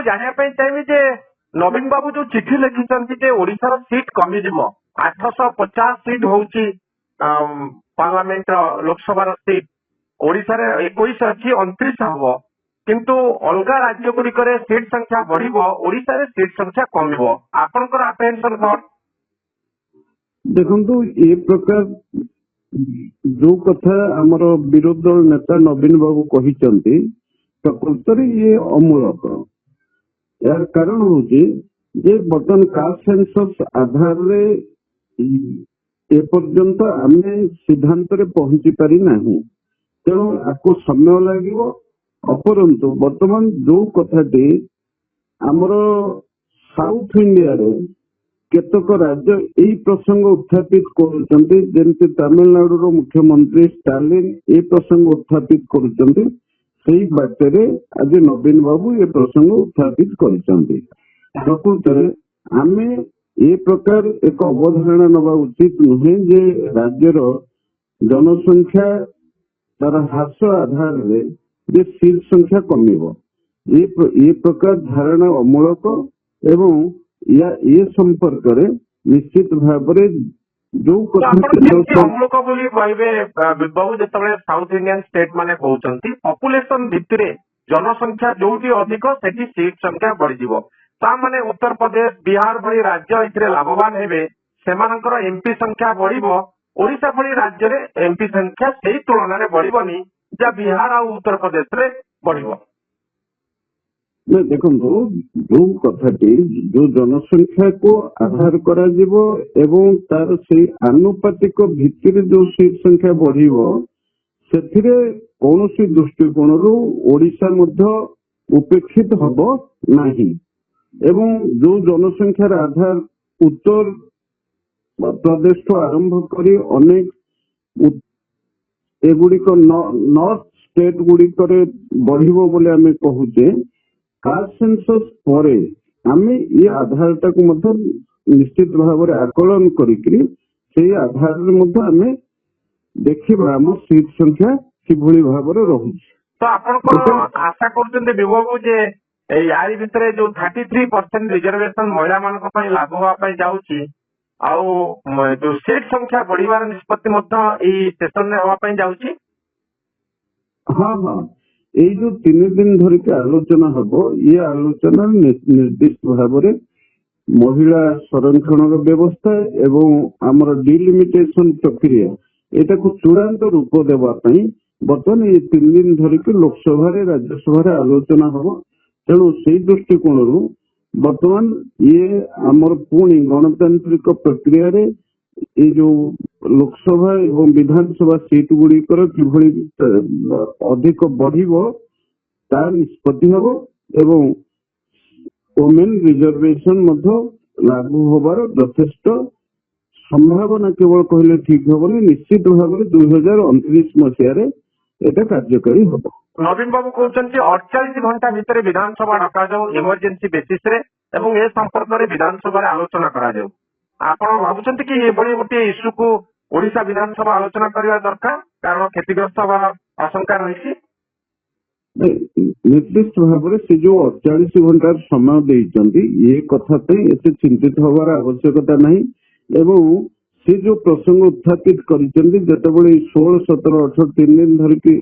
ଜାଣିବା ଚାହିଁବି ଯେ ନବୀନ ବାବୁ ଯୋଉ ଚିଠି ଲେଖିଛନ୍ତି ଯେ ଓଡିଶାର ସିଟ୍ କମିଯିବ 850 ସିଟ୍ ହଉଛି ପାର୍ଲାମେଣ୍ଟ ଲୋକସଭାର ସିଟ୍ ଓଡିଶାରେ 21 ଅଛି 29 ହବ କିନ୍ତୁ ଅଲଗା ରାଜ୍ୟ ଗୁଡିକରେ ସିଟ୍ ସଂଖ୍ୟା ବଢିବ ଓଡିଶାରେ ସିଟ୍ ସଂଖ୍ୟା କମିବ ଆପଣଙ୍କର ଆପ୍ରେହେନ୍ସନ କଣ? ଦେଖନ୍ତୁ ଏ ପ୍ରକାର ଯୋଉ କଥା ଆମର ବିରୋଧୀ ଦଳ ନେତା ନବୀନ ବାବୁ କହିଛନ୍ତି ପ୍ରକୃତରେ ଇଏ ଅମୂଳକ। ଏହାର କାରଣ ହଉଛି ଯେ ବର୍ତ୍ତମାନ କାଷ୍ଟ ସେନ୍ସସ୍ ଆଧାରରେ ଏପର୍ଯ୍ୟନ୍ତ ଆମେ ସିଦ୍ଧାନ୍ତରେ ପହଞ୍ଚି ପାରି ନାହିଁ, ତେଣୁ ଆକୁ ସମୟ ଲାଗିବ। ଅପରନ୍ତୁ ବର୍ତ୍ତମାନ ଯୋଉ କଥାଟି ଆମର ସାଉଥ ଇଣ୍ଡିଆରେ କେତେକ ରାଜ୍ୟ ଏହି ପ୍ରସଙ୍ଗ ଉତ୍ଥାପିତ କରୁଛନ୍ତି, ଯେମିତି ତାମିଲନାଡୁର ମୁଖ୍ୟମନ୍ତ୍ରୀ ଷ୍ଟାଲିନ ଏ ପ୍ରସଙ୍ଗ ଉତ୍ଥାପିତ କରୁଛନ୍ତି, ସେଇ ବାଟରେ ଆଜି ନବୀନ ବାବୁ ଏ ପ୍ରସଙ୍ଗ ଉତ୍ଥାପିତ କରିଛନ୍ତି। ପ୍ରକୃତରେ ଆମେ ଏ ପ୍ରକାର ଏକ ଅବଧାରଣା ନେବା ଉଚିତ ନୁହେଁ ଯେ ରାଜ୍ୟର ଜନସଂଖ୍ୟା ତାର ହ୍ରାସ ଆଧାରରେ ଯେ ସିଟ୍ ସଂଖ୍ୟା କମିବ, ଏ ପ୍ରକାର ଧାରଣା ଅମୂଳକ ଏବଂ ଏ ସମ୍ପର୍କରେ ନିଶ୍ଚିତ ଭାବରେ ଯୋଉ ଅମୂଳକ ବୋଲି କହିବେ ବାବୁ ଯେତେବେଳେ ସାଉଥ ଇଣ୍ଡିଆନ ଷ୍ଟେଟ ମାନେ କହୁଛନ୍ତି ପପୁଲେସନ ଭିତରେ ଜନସଂଖ୍ୟା ଯୋଉଠି ଅଧିକ ସେଠି ସିଟ୍ ସଂଖ୍ୟା ବଢିଯିବ, ତା ମାନେ ଉତ୍ତରପ୍ରଦେଶ ବିହାର ଭଳି ରାଜ୍ୟ ଏଥିରେ ଲାଭବାନ ହେବେ, ସେମାନଙ୍କର ଏମପି ସଂଖ୍ୟା ବଢିବ, ଓଡିଶା ଭଳି ରାଜ୍ୟରେ ଏମପି ସଂଖ୍ୟା ସେଇ ତୁଳନାରେ ବଢିବନି ଯାହା ବିହାର ଆଉ ଉତ୍ତରପ୍ରଦେଶରେ ବଢିବ। ଦେଖନ୍ତୁ ଯୋଉ କଥାଟି ଯୋଉ ଜନସଂଖ୍ୟାକୁ ଆଧାର କରାଯିବ ଏବଂ ତାର ସେଇ ଆନୁପାତିକ ଭିତ୍ତିରେ ଯୋଉ ସିଟ୍ ସଂଖ୍ୟା ବଢିବ ସେଥିରେ କୌଣସି ଦୃଷ୍ଟିକୋଣରୁ ଓଡିଶା ମଧ୍ୟ ଉପେକ୍ଷିତ ହବ ନାହିଁ ଏବଂ ଯୋଉ ଜନସଂଖ୍ୟାର ଆଧାର ଉତ୍ତର ପ୍ରଦେଶଠୁ ଆରମ୍ଭ କରି ଅନେକ ଏଗୁଡିକ ନର୍ଥ ଷ୍ଟେଟ ଗୁଡିକରେ ବଢିବ ବୋଲି ଆମେ କହୁଛେ, କାଷ୍ଟ ସେନ୍ସସ୍ ପରେ ଆମେ ଏ ଆଧାରଟାକୁ ମଧ୍ୟ ନିଶ୍ଚିତ ଭାବରେ ଆକଳନ କରିକି ସେଇ ଆଧାରରେ ମଧ୍ୟ ଆମେ ଦେଖିବା ଆମ ସିଟ୍ ସଂଖ୍ୟା କିଭଳି ଭାବରେ ରହୁଛି। ତ ଆପଣ କଣ ଆଶା କରୁଛନ୍ତି ବିଭବ ଯେ ୟାରି ଭିତରେ ଯୋଉ 33% ରିଜର୍ଭେସନ ମହିଳା ମାନଙ୍କ ପାଇଁ ଲାଗୁ ହବା ପାଇଁ ଯାଉଛି ଆଉ ଯୋଉ ସିଟ୍ ସଂଖ୍ୟା ବଢିବାର ନିଷ୍ପତ୍ତି ମଧ୍ୟ ଏଇ ସେସନରେ ହବା ପାଇଁ ଯାଉଛି? ହଁ ହଁ, ଏଇ ଯୋଉ 3 ଦିନ ଧରିକି ଆଲୋଚନା ହବ, ଇଏ ଆଲୋଚନା ନିର୍ଦ୍ଦିଷ୍ଟ ଭାବରେ ମହିଳା ସଂରକ୍ଷଣର ବ୍ୟବସ୍ଥା ଏବଂ ଆମର ଡିଲିମିଟେସନ ପ୍ରକ୍ରିୟା ଏଟାକୁ ଚୂଡାନ୍ତ ରୂପ ଦେବା ପାଇଁ ବର୍ତ୍ତମାନ ଏଇ 3 ଦିନ ଧରିକି ଲୋକସଭାରେ ରାଜ୍ୟସଭାରେ ଆଲୋଚନା ହବ। ତେଣୁ ସେଇ ଦୃଷ୍ଟିକୋଣରୁ ବର୍ତ୍ତମାନ ଇଏ ଆମର ପୁଣି ଗଣତାନ୍ତ୍ରିକ ପ୍ରକ୍ରିୟାରେ ଏଇ ଯୋଉ ଲୋକସଭା ଏବଂ ବିଧାନସଭା ସିଟ୍ ଗୁଡିକର କିଭଳି ଅଧିକ ବଢିବ ତାର ନିଷ୍ପତ୍ତି ହବ ଏବଂ ଓମେନ୍ ରିଜର୍ଭେସନ ମଧ୍ୟ ଲାଗୁ ହବାର ଯଥେଷ୍ଟ ସମ୍ଭାବନା କେବଳ କହିଲେ ଠିକ ହବନି, ନିଶ୍ଚିତ ଭାବରେ 2029 ମସିହାରେ এটা କାର୍ଯ୍ୟକାରୀ ହବ। ନବୀନ ବାବୁ କହୁଛନ୍ତି 48 ଘଣ୍ଟା ଭିତରେ ବିଧାନସଭା ଡକାଯାଉ ଏମର୍ଜେନ୍ସି ବେସିସରେ ଏବଂ ଏ ସମ୍ପର୍କରେ ବିଧାନସଭାରେ ଆଲୋଚନା କରାଯାଉ। ଆପଣ ଭାବୁଛନ୍ତି କି ଏଭଳି ଗୋଟିଏ ଇସ୍ୟୁକୁ ଓଡିଶା ବିଧାନସଭା ଆଲୋଚନା କରିବା ଦରକାର, କାରଣ କ୍ଷତିଗ୍ରସ୍ତ ହେବାର ଆଶଙ୍କା ରହିଛି? ନିର୍ଦ୍ଦିଷ୍ଟ ଭାବରେ ସେ ଯୋଉ 48 ଘଣ୍ଟାର ସମୟ ଦେଇଛନ୍ତି ଏ କଥା ପାଇଁ ଏତେ ଚିନ୍ତିତ ହବାର ଆବଶ୍ୟକତା ନାହିଁ ଏବଂ ସେ ଯୋଉ ପ୍ରସଙ୍ଗ ଉତ୍ଥାପିତ କରିଛନ୍ତି ଯେତେବେଳେ 16, 17, 18 3 ଦିନ ଧରିକି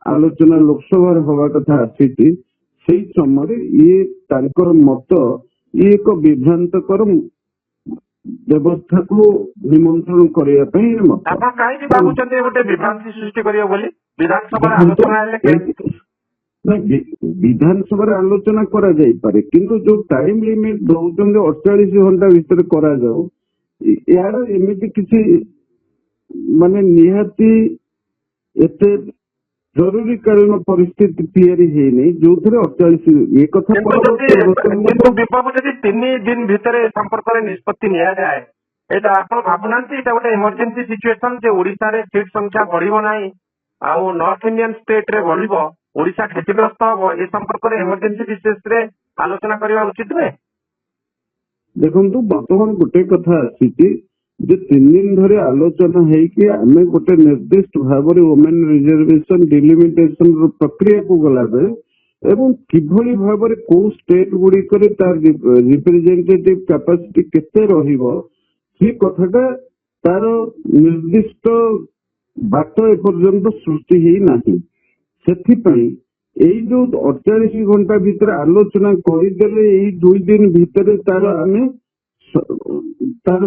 ଆଲୋଚନା ଲୋକସଭାରେ ହବା କଥା ଆସିଛି, ସେଇ ସମୟରେ ଇଏ ତାଙ୍କର ମତ ଇଏ ଏକ ବିଭ୍ରାନ୍ତକର ବ୍ୟବସ୍ଥାକୁ ନିମନ୍ତ୍ରଣ କରିବା ପାଇଁ ମତ। ଆପଣ କାହିଁକି ଭାବୁଛନ୍ତି ଗୋଟେ ବିଭ୍ରାନ୍ତି ସୃଷ୍ଟି କରିବ ବୋଲି? ବିଧାନସଭାରେ ଆଲୋଚନା ହେଲେ ବିଧାନସଭାରେ ଆଲୋଚନା କରାଯାଇପାରେ କିନ୍ତୁ ଯୋଉ ଟାଇମ ଲିମିଟ ଦଉଛନ୍ତି 48 ଘଣ୍ଟା ଭିତରେ କରାଯାଉ, ଏହାର ଏମିତି କିଛି ମାନେ ନିହାତି ଏତେ ଜରୁରୀକାଳୀନ ପରିସ୍ଥିତି ତିଆରି ହେଇନି ଯୋଉଥିରେ 48 ଏ କଥା ବିଭାଗ ଯଦି 3 ଦିନ ଭିତରେ ସମ୍ପର୍କରେ ନିଷ୍ପତ୍ତି ନିଆଯାଏ, ଏଇଟା ଆପଣ ଭାବୁନାହାନ୍ତି ଏଇଟା ଗୋଟେ ଏମର୍ଜେନ୍ସି ସିଚୁଏସନ ଯେ ଓଡିଶାରେ ସିଟ୍ ସଂଖ୍ୟା ବଢିବ ନାହିଁ ଆଉ ନର୍ଥ ଇଣ୍ଡିଆନ ଷ୍ଟେଟ ରେ ବଢିବ, ଓଡିଶା କ୍ଷତିଗ୍ରସ୍ତ ହବ, ଏ ସମ୍ପର୍କରେ ଏମର୍ଜେନ୍ସି ବିଶେଷରେ ଆଲୋଚନା କରିବା ଉଚିତ ନୁହେଁ? ଦେଖନ୍ତୁ ବର୍ତ୍ତମାନ ଗୋଟେ କଥା ଆସିଛି ଯେ 3 ଦିନ ଧରି ଆଲୋଚନା ହେଇକି ଆମେ ଗୋଟେ ନିର୍ଦ୍ଦିଷ୍ଟ ଭାବରେ ଓମେନ୍ ରିଜର୍ଭେସନ ଡିଲିମିଟେସନ ପ୍ରକ୍ରିୟାକୁ ଗଲାବେଳେ ଏବଂ କିଭଳି ଭାବରେ କୋଉ ଷ୍ଟେଟ ଗୁଡିକରେ ତାର ରିପ୍ରେଜେଣ୍ଟେଟିଭ କାପାସିଟି କେତେ ରହିବ ସେ କଥାଟା ତାର ନିର୍ଦ୍ଦିଷ୍ଟ ବାଟ ଏପର୍ଯ୍ୟନ୍ତ ସୃଷ୍ଟି ହେଇନାହିଁ। ସେଥିପାଇଁ ଏଇ ଯୋଉ 48 ଘଣ୍ଟା ଭିତରେ ଆଲୋଚନା କରିଦେଲେ ଏଇ 2 ଦିନ ଭିତରେ ତାର ଆମେ ତାର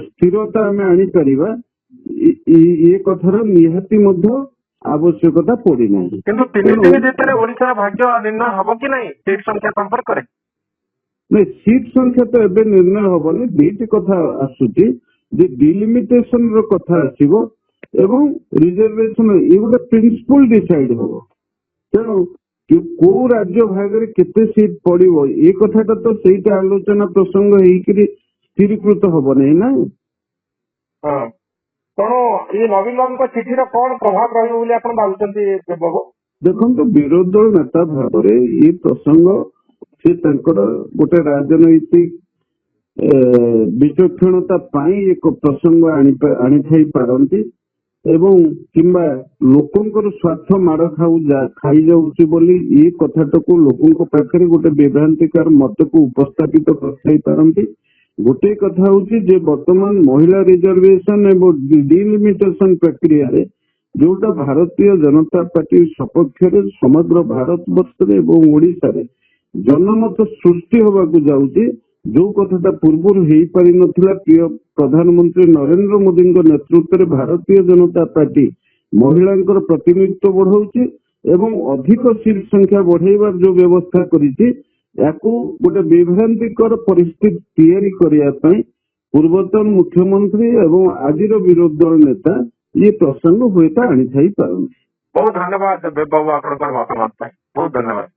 ସ୍ଥିରତା ଆମେ ଆଣିପାରିବା ଏ କଥାର ନିହାତି ମଧ୍ୟ ଆବଶ୍ୟକତା ପଡିନାହିଁ। କିନ୍ତୁ 3 ଦିନ ଭିତରେ ଓଡିଶାର ଭାଗ୍ୟ ନିର୍ଣ୍ଣୟ ହବ କି ନାହିଁ ସିଟ୍ ସଂଖ୍ୟା ସମ୍ପର୍କରେ? ନାଇଁ, ସିଟ୍ ସଂଖ୍ୟା ତ ଏବେ ନିର୍ଣ୍ଣୟ ହବନି। ଦୁଇଟି କଥା ଆସୁଛି ଯେ ଡିଲିମିଟେସନ ର କଥା ଆସିବ ଏବଂ ରିଜର୍ଭେସନ, ଏ ଗୋଟେ ପ୍ରିନ୍ସିପଲ ଡିସାଇଡ ହବ। ତେଣୁ କୋଉ ରାଜ୍ୟ ଭାଗରେ କେତେ ସିଟ୍ ପଡିବ ଏ କଥାଟା ତ ସେଇଟା ଆଲୋଚନା ପ୍ରସଙ୍ଗ ହେଇକିରି ସ୍ଥିରୀକୃତ ହବ ନାହିଁ ନା। ହଁ, ତେଣୁ ଏଇ ନବୀନ ବାବୁଙ୍କ ଚିଠିର କଣ ପ୍ରଭାବ ରହିବ ବୋଲି ଆପଣ ଭାବୁଛନ୍ତି ବାବୁ? ଦେଖନ୍ତୁ, ବିରୋଧୀ ଦଳ ନେତା ଭାବରେ ଏ ପ୍ରସଙ୍ଗ ସେ ତାଙ୍କର ଗୋଟେ ରାଜନୈତିକ ବିଚକ୍ଷଣତା ପାଇଁ ଏକ ପ୍ରସଙ୍ଗ ଆଣିଥାଇ ପାରନ୍ତି ଏବଂ କିମ୍ବା ଲୋକଙ୍କର ସ୍ୱାର୍ଥ ମାଡ ଖାଇଯାଉଛି ବୋଲି ଏ କଥାଟାକୁ ଲୋକଙ୍କ ପାଖରେ ଗୋଟେ ବିଭ୍ରାନ୍ତିକାର ମତକୁ ଉପସ୍ଥାପିତ କରିଥାଇ ପାରନ୍ତି। ଗୋଟିଏ କଥା ହଉଛି ଯେ ବର୍ତ୍ତମାନ ମହିଳା ରିଜର୍ଭେସନ ଏବଂ ଡିଲିମିଟେସନ ପ୍ରକ୍ରିୟାରେ ଯୋଉଟା ଭାରତୀୟ ଜନତା ପାର୍ଟି ସପକ୍ଷରେ ସମଗ୍ର ଭାରତ ବର୍ଷରେ ଏବଂ ଓଡିଶାରେ ଜନମତ ସୃଷ୍ଟି ହେବାକୁ ଯାଉଛି, ଯୋଉ କଥାଟା ପୂର୍ବରୁ ହେଇପାରିନଥିଲା। ପ୍ରିୟ ପ୍ରଧାନମନ୍ତ୍ରୀ ନରେନ୍ଦ୍ର ମୋଦୀଙ୍କ ନେତୃତ୍ୱରେ ଭାରତୀୟ ଜନତା ପାର୍ଟି ମହିଳାଙ୍କର ପ୍ରତିନିଧିତ୍ୱ ବଢାଉଛି ଏବଂ ଅଧିକ ସିଟ୍ ସଂଖ୍ୟା ବଢେଇବାର ଯୋଉ ବ୍ୟବସ୍ଥା କରିଛି, ୟାକୁ ଗୋଟେ ବିଭ୍ରାନ୍ତିକର ପରିସ୍ଥିତି ତିଆରି କରିବା ପାଇଁ ପୂର୍ବତନ ମୁଖ୍ୟମନ୍ତ୍ରୀ ଏବଂ ଆଜିର ବିରୋଧୀ ଦଳ ନେତା ये प्रसंग हुए आनी पारନ୍ତି। बहुत धन्यवाद बाबू, आपंकर मतामत बहुत धन्यवाद।